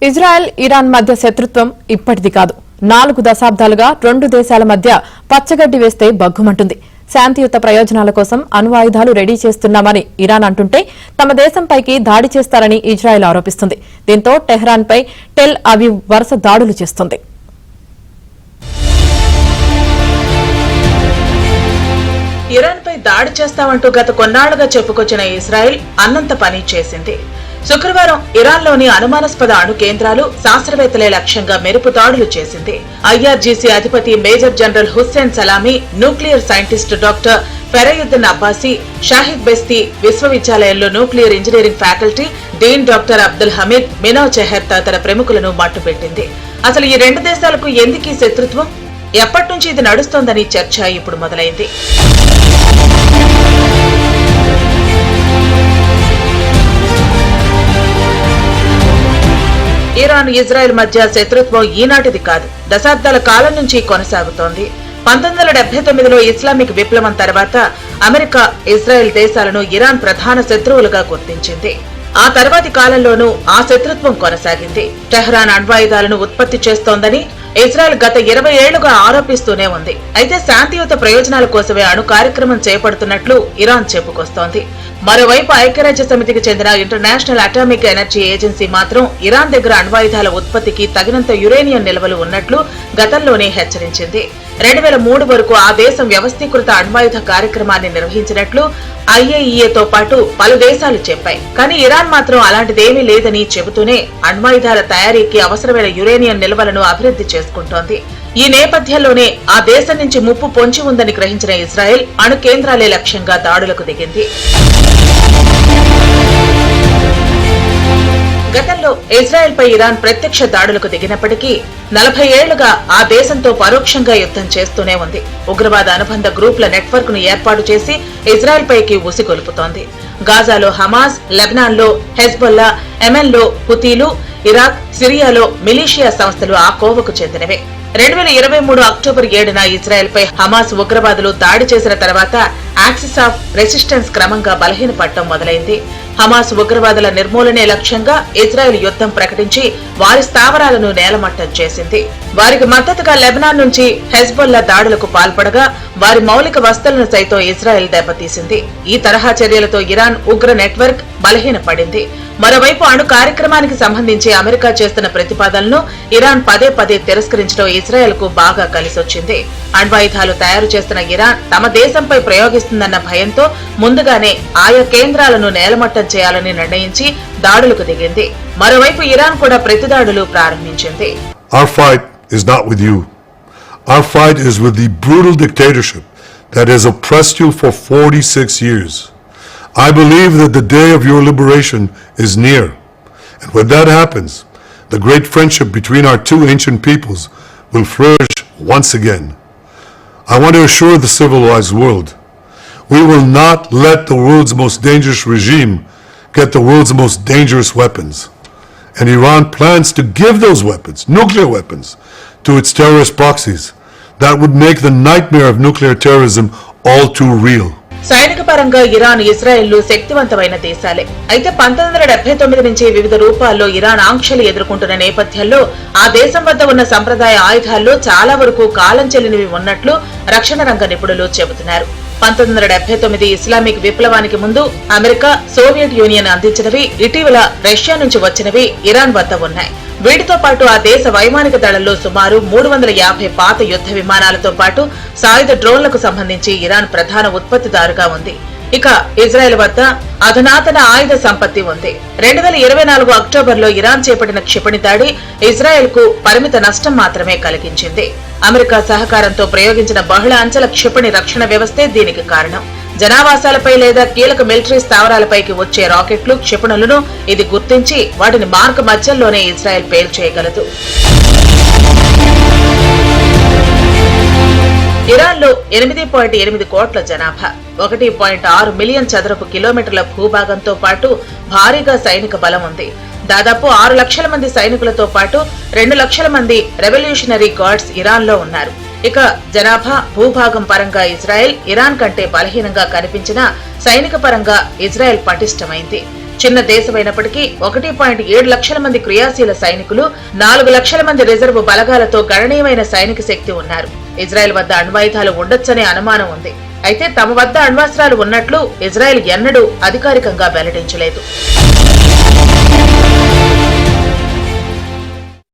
Israel Iran మధ్య శత్రుత్వం ఇప్పటిది కాదు. 4 దశాబ్దాలుగా 2 దేశాల మధ్య పచ్చగడ్డి వేస్తే బగ్గుమంటుంది. శాంతియుత ప్రయోజనాల కోసం అణ్వాయుధాలు రెడీ చేస్తున్నామని ఇరాన్ అంటుంటే తమ దేశంపైకి దాడి చేస్తారని ఇజ్రాయెల్ ఆరోపిస్తుంది. దీంతో టెహ్రాన్పై టెల్ అవీవ్ వరుస దాడులు చేస్తుంది. ఇరాన్పై దాడి చేస్తామంటూ గత కొన్నాళ్లుగా చెప్పుకొచ్చిన ఇజ్రాయెల్ అన్నంత పని చేసింది. శుక్రవారం ఇరాన్లోని అనుమానాస్పద అణు కేంద్రాలు, శాస్త్రవేత్తలే లక్ష్యంగా మెరుపు దాడులు చేసింది. ఐఆర్జీసీ అధిపతి major general Hussein Salami, nuclear scientist doctor Fereydoun Abbasi, Shahid Beheshti విశ్వవిద్యాలయంలో nuclear engineering faculty dean doctor Abdul Hamid Minouchehr తదితర ప్రముఖులను మట్టుపెట్టింది. అసలు ఈ 2 దేశాలకు ఎందుకీ శత్రుత్వం? ఎప్పటినుంచి ఇది నడుస్తోందని చర్చ ఇప్పుడు మొదలైంది. ఇరాన్, ఇజ్రాయెల్ మధ్య శత్రుత్వం ఈనాటిది కాదు, దశాబ్దాల కాలం నుంచి కొనసాగుతోంది. 1979లో ఇస్లామిక్ విప్లవం తర్వాత అమెరికా, ఇజ్రాయెల్ దేశాలను ఇరాన్ ప్రధాన శత్రువులుగా గుర్తించింది. ఆ తర్వాతి కాలంలోనూ ఆ శత్రుత్వం కొనసాగింది. టెహ్రాన్ అణ్వాయుధాలను ఉత్పత్తి చేస్తోందని ఇజ్రాయెల్ గత 20 ఏళ్లుగా ఆరోపిస్తూనే ఉంది. అయితే శాంతియుత ప్రయోజనాల కోసమే అణు కార్యక్రమం చేపడుతున్నట్లు ఇరాన్ చెప్పుకొస్తోంది. మరోవైపు ఐక్యరాజ్య సమితికి చెందిన ఇంటర్నేషనల్ అటామిక్ ఎనర్జీ ఏజెన్సీ మాత్రం ఇరాన్ దగ్గర అణ్వాయుధాల ఉత్పత్తికి తగినంత యురేనియం నిల్వలు ఉన్నట్లు గతంలోనే హెచ్చరించింది. 2003 వరకు ఆ దేశం వ్యవస్థీకృత అణ్వాయుధ కార్యక్రమాన్ని నిర్వహించినట్లు ఐఏఈఏతో పాటు పలు దేశాలు చెప్పాయి. కానీ ఇరాన్ మాత్రం అలాంటిదేమీ లేదని చెబుతూనే అణ్వాయుధాల తయారీకి అవసరమైన యురేనియం నిల్వలను అభివృద్ధి చేసుకుంటోంది. ఈ నేపథ్యంలోనే ఆ దేశం నుంచి ముప్పు పొంచి ఉందని గ్రహించిన ఇజ్రాయెల్ అణు కేంద్రాలే లక్ష్యంగా దాడులకు దిగింది. గతంలో ఇజ్రాయెల్ పై ఇరాన్ ప్రత్యక్ష దాడులకు దిగినప్పటికీ 40 ఏళ్లుగా ఆ దేశంతో పరోక్షంగా యుద్ధం చేస్తూనే ఉంది. ఉగ్రవాద అనుబంధ గ్రూపుల నెట్వర్క్ ను ఏర్పాటు చేసి ఇజ్రాయెల్ పైకి ఉసిగొలుపుతోంది. గాజాలో హమాస్, లెబనాన్లో హెజ్బొల్లా, యెమెన్లో హుతీలు, ఇరాక్, సిరియాలో మిలీషియా సంస్థలు ఆ కోవకు చెందినవే. 2023 అక్టోబర్ 7న ఇజ్రాయెల్ పై హమాస్ ఉగ్రవాదులు దాడి చేసిన తర్వాత యాక్సిస్ ఆఫ్ రెసిస్టెన్స్ క్రమంగా బలహీనపడటం మొదలైంది. హమాస్ ఉగ్రవాదుల నిర్మూలనే లక్ష్యంగా ఇజ్రాయెల్ యుద్ధం ప్రకటించి వారి స్థావరాలను నేలమట్టం చేసింది. వారికి మద్దతుగా లెబనాన్ నుంచి హెజ్బొల్లా దాడులకు పాల్పడగా వారి మౌలిక వసతులను సైతం ఇజ్రాయెల్ దెబ్బతీసింది. ఈ తరహా చర్యలతో ఇరాన్ ఉగ్ర నెట్వర్క్ బలహీనపడింది. మరోవైపు అణు కార్యక్రమానికి సంబంధించి అమెరికా చేస్తున్న ప్రతిపాదనలను ఇరాన్ పదే పదే తిరస్కరించడం ఇజ్రాయెల్ కు బాగా కలిసొచ్చింది. అణ్వాయుధాలు తయారు చేస్తున్న ఇరాన్ తమ దేశంపై ప్రయోగిస్తుందన్న భయంతో ముందుగానే ఆయా కేంద్రాలను నేలమట్టం చేయాలని నిర్ణయించి దాడులకు దిగింది. మరోవైపు ఇరాన్ కూడా ప్రతిదాడులు ప్రారంభించింది. Our fight is not with you. Our fight is with the brutal dictatorship that has oppressed you for 46 years. I believe that the day of your liberation is near. And when that happens, the great friendship between our two ancient peoples will flourish once again. I want to assure the civilized world, we will not let the world's most dangerous regime get the world's most dangerous weapons. And Iran plans to give those weapons, nuclear weapons, to its terrorist proxies. That would make the nightmare of nuclear terrorism all too real. సైనిక పరంగా Iran, Israel శక్తివంతమైన దేశాలే. అయితే 1979 నుంచి వివిధ రూపాల్లో Iran ఆంక్షలు ఎదుర్కొంటున్న నేపథ్యంలో ఆ దేశం వద్ద ఉన్న సంప్రదాయ ఆయుధాల్లో చాలా వరకు కాలం చెల్లినవి ఉన్నట్లు రక్షణ రంగ నిపుణులు చెబుతున్నారు. 1979 ఇస్లామిక్ విప్లవానికి ముందు అమెరికా, సోవియట్ యూనియన్ అందించినవి, ఇటీవల రష్యా నుంచి వచ్చినవి ఇరాన్ వద్ద ఉన్నాయి. వీటితో పాటు ఆ దేశ వైమానిక దళంలో సుమారు 350 పాత యుద్ధ విమానాలతో పాటు సాయుధ డ్రోన్లకు సంబంధించి ఇరాన్ ప్రధాన ఉత్పత్తిదారుగా ఉంది. ఇక ఇజ్రాయెల్ వద్ద అధునాతన ఆయుధ సంపత్తి ఉంది. 2024 అక్టోబర్లో ఇరాన్ చేపట్టిన క్షిపణి దాడి ఇజ్రాయెల్ కు పరిమిత నష్టం మాత్రమే కలిగించింది. అమెరికా సహకారంతో ప్రయోగించిన బహుళ అంచెల క్షిపణి రక్షణ వ్యవస్థే దీనికి కారణం. జనావాసాలపై లేదా కీలక మిలిటరీ స్థావరాలపైకి వచ్చే రాకెట్లు, క్షిపణులను ఇది గుర్తించి వాటిని మార్గ మధ్యంలోనే ఇజ్రాయెల్ పేల్చేయగలదు. ఇరాన్లో 8.8 కోట్ల జనాభా, 1.6 మిలియన్ చదరపు కిలోమీటర్ల భూభాగంతో పాటు భారీగా సైనిక బలం ఉంది. దాదాపు 6 లక్షల మంది సైనికులతో పాటు 2 లక్షల మంది రెవల్యూషనరీ గార్డ్స్ ఇరాన్లో ఉన్నారు. ఇక జనాభా, భూభాగం పరంగా ఇజ్రాయెల్ ఇరాన్ కంటే బలహీనంగా కనిపించినా సైనిక పరంగా ఇజ్రాయెల్ పటిష్టమైంది. చిన్న దేశమైనప్పటికీ 1.7 లక్షల మంది క్రియాశీల సైనికులు, 4 లక్షల మంది రిజర్వ్ బలగాలతో గణనీయమైన సైనిక శక్తి ఉన్నారు. ఇజ్రాయెల్ వద్ద అణ్వాయుధాలు ఉండొచ్చనే అనుమానం ఉంది. అయితే తమ వద్ద అణ్వాస్త్రాలు ఉన్నట్లు ఇజ్రాయెల్ ఎన్నడూ అధికారికంగా వెల్లడించలేదు.